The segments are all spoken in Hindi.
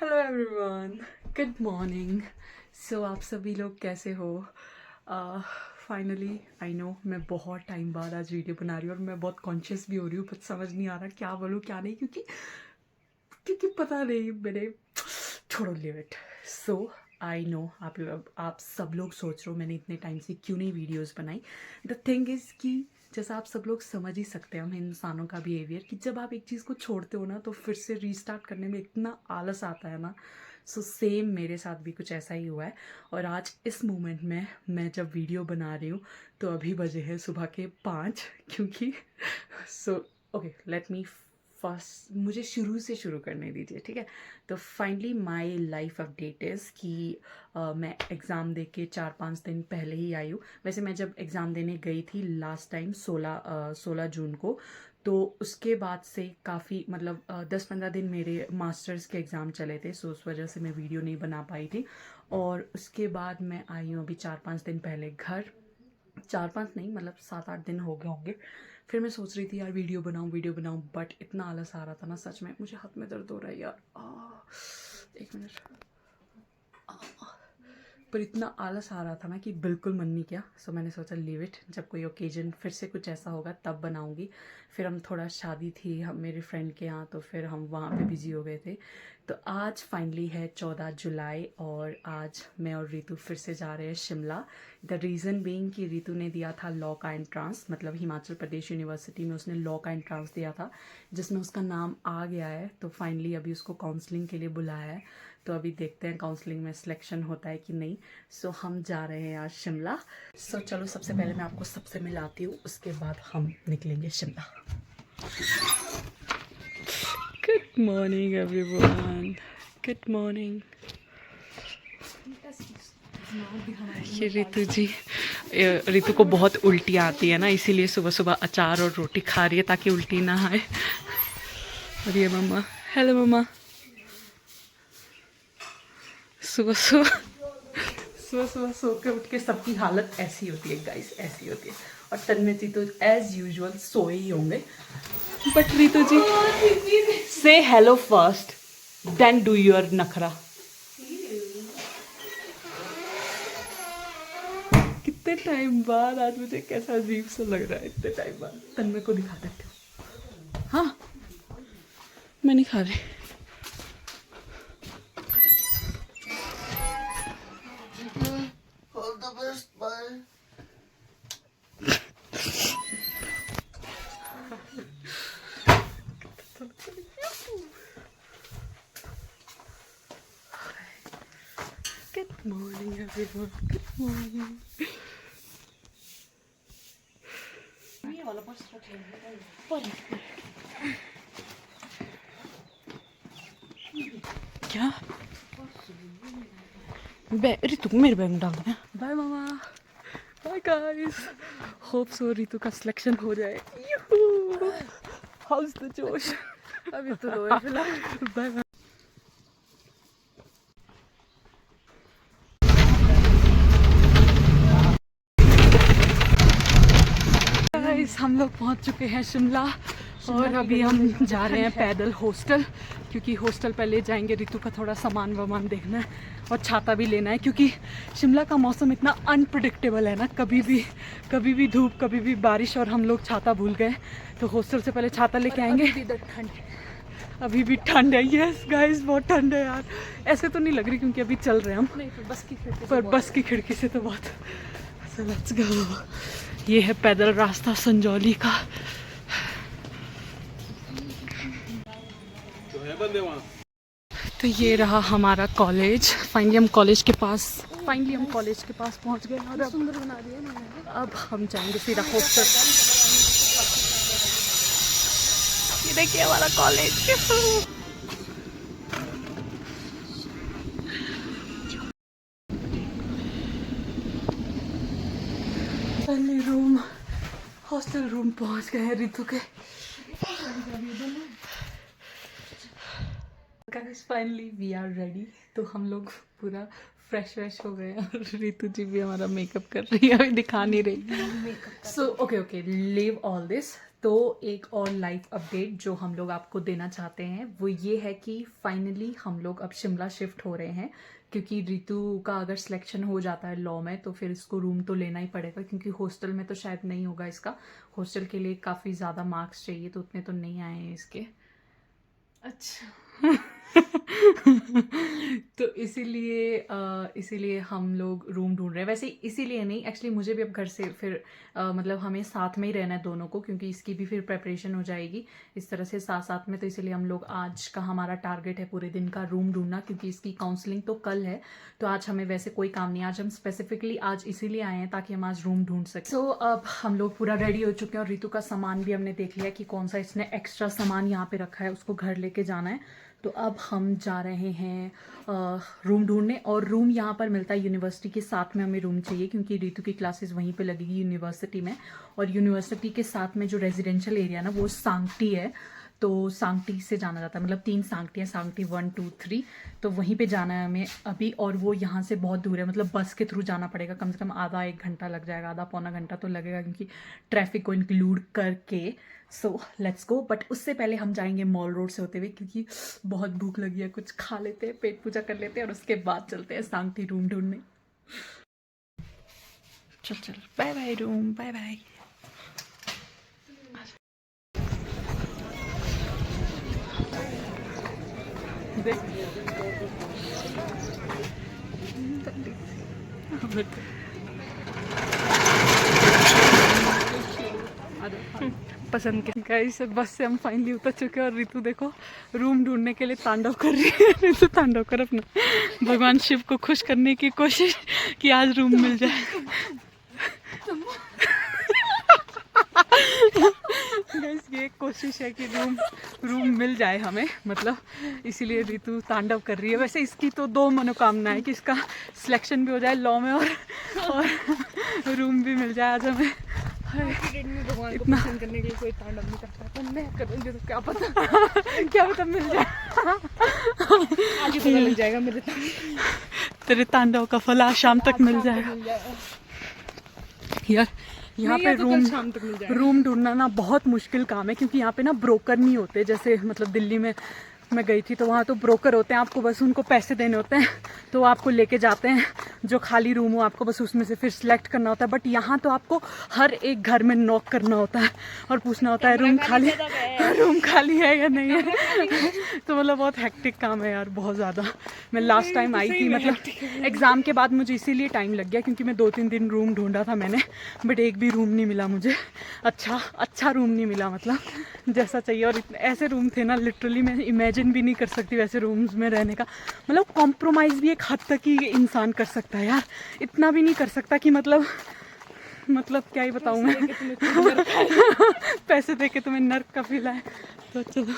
Hello everyone, good morning. So आप सभी लोग कैसे हो? फाइनली आई नो मैं बहुत टाइम बाद आज वीडियो बना रही हूँ और मैं बहुत कॉन्शियस भी हो रही हूँ, बट समझ नहीं आ रहा क्या बोलूँ क्या नहीं, क्योंकि क्योंकि पता नहीं मेरे छोड़ो live it. So I know आप सब लोग सोच रहे हो मैंने इतने टाइम से क्यों नहीं वीडियोस बनाई। द थिंग इज़ कि जैसा आप सब लोग समझ ही सकते हैं हम इंसानों का बिहेवियर, कि जब आप एक चीज़ को छोड़ते हो ना तो फिर से रीस्टार्ट करने में इतना आलस आता है ना। सो सेम मेरे साथ भी कुछ ऐसा ही हुआ है। और आज इस मोमेंट में मैं जब वीडियो बना रही हूँ तो अभी बजे हैं सुबह के 5, क्योंकि so okay let me first मुझे शुरू से शुरू करने दीजिए, ठीक है। तो finally my life update is कि मैं एग्ज़ाम दे के 4-5 दिन पहले ही आई हूँ। वैसे मैं जब एग्ज़ाम देने गई थी लास्ट टाइम 16 जून को, तो उसके बाद से काफ़ी मतलब 10-15 दिन मेरे मास्टर्स के एग्ज़ाम चले थे, सो उस वजह से मैं वीडियो नहीं बना पाई थी। और उसके बाद मैं आई हूँ अभी 4-5 दिन पहले घर। 4-5 नहीं मतलब 7-8 दिन हो गए होंगे। फिर मैं सोच रही थी यार वीडियो बनाऊं, बट इतना आलस आ रहा था ना, सच में मुझे हाथ में दर्द हो रहा है यार। एक मिनट। पर इतना आलस आ रहा था ना कि बिल्कुल मन नहीं किया। सो मैंने सोचा लीव इट, जब कोई ओकेजन फिर से कुछ ऐसा होगा तब बनाऊंगी। फिर हम थोड़ा शादी थी हम मेरे फ्रेंड के यहाँ, तो फिर हम वहाँ पे बिजी हो गए थे। तो आज फाइनली है 14 जुलाई और आज मैं और रितु फिर से जा रहे हैं शिमला। द रीज़न बीइंग कि रितु ने दिया था लॉ का एंट्रांस, मतलब हिमाचल प्रदेश यूनिवर्सिटी में उसने लॉ का एंट्रांस दिया था, जिसमें उसका नाम आ गया है। तो फाइनली अभी उसको काउंसलिंग के लिए बुलाया है। तो अभी देखते हैं काउंसलिंग में सिलेक्शन होता है कि नहीं। सो हम जा रहे हैं आज शिमला। सो चलो सबसे पहले मैं आपको सबसे मिलाती हूँ, उसके बाद हम निकलेंगे Shimla. Good morning everyone, good morning. ये रितु जी, रितु को बहुत उल्टी आती है ना, इसीलिए सुबह सुबह अचार और रोटी खा रही है ताकि उल्टी ना आए। और ये मम्मा, हेलो मम्मा। सुबह सुबह सुबह सुबह सो के उठ के सबकी हालत ऐसी होती है गाइस, ऐसी होती है। और तन्मय जी तो एज यूजुअल सोए ही होंगे। बट रितु जी से hello first, then do your नखरा। कितने टाइम बाद आज मुझे कैसा अजीब सा लग रहा है, इतने टाइम बाद। तन्मय को दिखा देते हो। हाँ मैं नहीं खा रही। All the best, bye. Good morning everyone, good morning. क्या रितु को मेरे बैग में डाल देना। बाय मामा, bye guys. Hope so Ritu का सिलेक्शन हो जाए। हाउस द जोश। अभी तो लो है फिलहाल। Bye bye. गाइस हम लोग पहुंच चुके हैं शिमला और अभी हम जा रहे हैं पैदल हॉस्टल, क्योंकि हॉस्टल पहले जाएंगे। रितु का थोड़ा सामान वामान देखना है और छाता भी लेना है, क्योंकि शिमला का मौसम इतना अनप्रिडिक्टेबल है ना, कभी भी धूप कभी भी बारिश, और हम लोग छाता भूल गए। तो हॉस्टल से पहले छाता लेके आएंगे। अभी भी ठंड है। यस गाइस बहुत ठंड है यार। ऐसे तो नहीं लग रही क्योंकि अभी चल रहे हैं हम, नहीं तो बस की खिड़की पर बस की खिड़की से तो बहुत। So let's go. ये है पैदल रास्ता संजौली का। तो ये रहा हमारा कॉलेज। फाइनली हम कॉलेज के पास पहुंच गए और सुंदर बना दिया मैंने। अब हम जाएंगे सीधा हॉस्टल। ये देखिए हमारा कॉलेज। पहले रूम, हॉस्टल रूम पहुंच गए हैं रितु के। Guys finally we are ready. तो हम लोग पूरा फ्रेश हो गए और रितु जी भी हमारा मेकअप कर रही है, अभी दिखा नहीं रही। So okay leave all this. तो एक और लाइव अपडेट जो हम लोग आपको देना चाहते हैं वो ये है कि फाइनली हम लोग अब शिमला शिफ्ट हो रहे हैं, क्योंकि रितु का अगर सिलेक्शन हो जाता है लॉ में तो फिर इसको रूम तो लेना ही पड़ेगा, क्योंकि हॉस्टल में तो शायद नहीं होगा इसका। हॉस्टल के लिए काफ़ी ज़्यादा मार्क्स चाहिए, तो उतने तो नहीं आए हैं इसके। अच्छा तो इसीलिए हम लोग रूम ढूंढ रहे हैं। वैसे इसीलिए नहीं, एक्चुअली मुझे भी अब घर से फिर मतलब हमें साथ में ही रहना है दोनों को, क्योंकि इसकी भी फिर प्रेपरेशन हो जाएगी इस तरह से साथ साथ में। तो इसीलिए हम लोग आज का हमारा टारगेट है पूरे दिन का रूम ढूंढना, क्योंकि इसकी काउंसलिंग तो कल है। तो आज हमें वैसे कोई काम नहीं, आज हम स्पेसिफिकली आज इसीलिए आए हैं ताकि हम आज रूम ढूंढ सकें। सो अब हम लोग पूरा रेडी हो चुके हैं और रितु का सामान भी हमने देख लिया कि कौन सा इसने एक्स्ट्रा सामान यहाँ पे रखा है, उसको घर लेके जाना है। तो अब हम जा रहे हैं रूम ढूंढने, और रूम यहाँ पर मिलता है यूनिवर्सिटी के साथ में। हमें रूम चाहिए क्योंकि रितु की क्लासेस वहीं पे लगेगी यूनिवर्सिटी में, और यूनिवर्सिटी के साथ में जो रेजिडेंशियल एरिया ना वो सांगटी है। तो सांगटी से जाना जाता है, मतलब 3 सांगटी है, सांगटी 1 2 3। तो वहीं पे जाना है हमें अभी, और वो यहाँ से बहुत दूर है, मतलब बस के थ्रू जाना पड़ेगा। कम से कम आधा 1 घंटा लग जाएगा, आधा पौना घंटा तो लगेगा, क्योंकि ट्रैफिक को इंक्लूड करके। So let's go. बट उससे पहले हम जाएंगे मॉल रोड से होते हुए, क्योंकि बहुत भूख लगी है, कुछ खा लेते हैं, पेट पूजा कर लेते हैं, और उसके बाद चलते हैं सांगटी रूम ढूंढने। चल bye bye room, bye bye. पसंद के गाइस, बस से हम फाइनली उतर चुके हैं, और रितु देखो रूम ढूंढने के लिए तांडव कर रही है। रितु तांडव कर अपना भगवान शिव को खुश करने की कोशिश कि आज रूम मिल जाए। गाइस ये कोशिश है कि रूम मिल जाए हमें, मतलब इसीलिए रितु तांडव कर रही है। वैसे इसकी तो 2 मनोकामना है कि इसका सिलेक्शन भी हो जाए लॉ में, और रूम भी मिल जाए आज हमें। भगवान को पसंद करने के लिए कोई तांडव नहीं करता, तो मैं करूँगी तो क्या पता मिल जाए। आज ही पता लग जाएगा मेरे तेरे तांडव का फल आज शाम तक मिल जाएगा। यार यहाँ पे रूम ढूंढना ना बहुत मुश्किल काम है, क्योंकि यहाँ पे ना ब्रोकर नहीं होते। जैसे मतलब दिल्ली में मैं गई थी तो वहाँ तो ब्रोकर होते हैं, आपको बस उनको पैसे देने होते हैं, तो आपको लेके जाते हैं जो खाली रूम हो, आपको बस उसमें से फिर सिलेक्ट करना होता है। बट यहाँ तो आपको हर एक घर में नॉक करना होता है और पूछना होता है रूम खाली है या नहीं है। तो मतलब बहुत हेक्टिक काम है यार, बहुत ज़्यादा। मैं लास्ट टाइम आई थी, मतलब एग्ज़ाम के बाद मुझे इसीलिए टाइम लग गया, क्योंकि मैं 2-3 दिन रूम ढूंढा था मैंने, बट एक भी रूम नहीं मिला मुझे। अच्छा रूम नहीं मिला, मतलब जैसा चाहिए। और ऐसे रूम थे ना, लिटरली मैं इमेजिन भी नहीं कर सकती वैसे रूम्स में रहने का। मतलब कॉम्प्रोमाइज़ भी एक हद तक ही इंसान कर सकता है यार, इतना भी नहीं कर सकता कि मतलब क्या ही बताऊँ मैं। पैसे दे के तुम्हें नर्क का फील है। तो चलो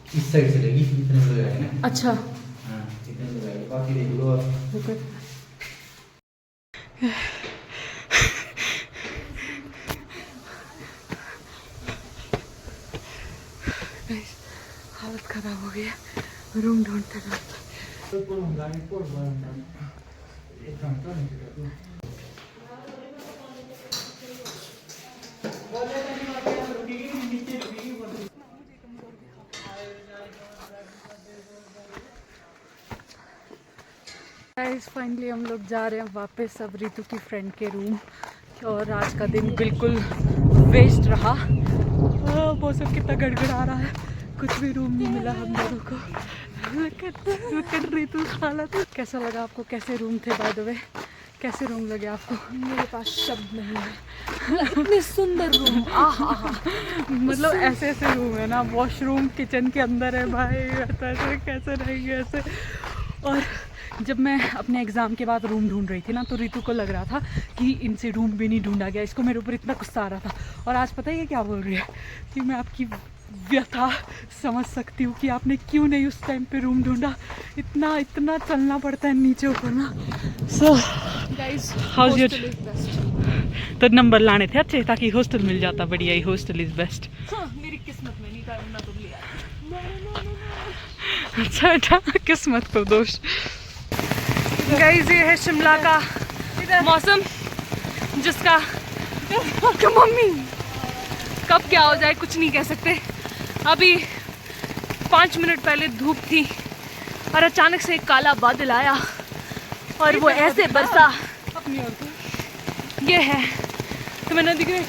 इस साइड से लगी, इतने में लगाएंगे ना। अच्छा हाँ, इतने में लगाएंगे, बाकी देख लो आप। हालत खराब हो गई है रूम ढूंढते ढूंढते। गाइस फाइनली हम लोग जा रहे हैं वापस अब रितु की फ्रेंड के रूम, और आज का दिन बिल्कुल वेस्ट रहा। मौसम कितना गड़गड़ा रहा है, कुछ भी रूम नहीं मिला हम लोगों को। रितु हालत। कैसा लगा आपको, कैसे रूम थे बाय द वे, कैसे रूम लगे आपको? मेरे पास शब्द नहीं है, इतने सुंदर रूम। मतलब ऐसे रूम है ना, वॉशरूम किचन के अंदर है भाई, ऐसे कैसे रहेंगे ऐसे। और जब मैं अपने एग्ज़ाम के बाद रूम ढूंढ रही थी ना, तो रितु को लग रहा था कि इनसे रूम भी नहीं ढूंढा गया, इसको मेरे ऊपर इतना गुस्सा आ रहा था। और आज पता है ये क्या बोल रही है कि मैं आपकी व्यथा समझ सकती हूँ कि आपने क्यों नहीं उस टाइम पे रूम ढूंढा, इतना चलना पड़ता है नीचे ऊपर ना। सो गाइस हाउस योर, तो नंबर लाने थे अच्छे ताकि हॉस्टल मिल जाता, बढ़िया ही हॉस्टल इज बेस्ट। मेरी किस्मत में नहीं था, वरना तो लिया। अच्छा बेटा, किस्मत को दोष। गाइस ये है शिमला का मौसम, जिसका मम्मी कब क्या हो जाए कुछ नहीं कह सकते। अभी 5 मिनट पहले धूप थी और अचानक से एक काला बादल आया और वो ऐसे बरसा। अपनी और ये है तो मैं नदी के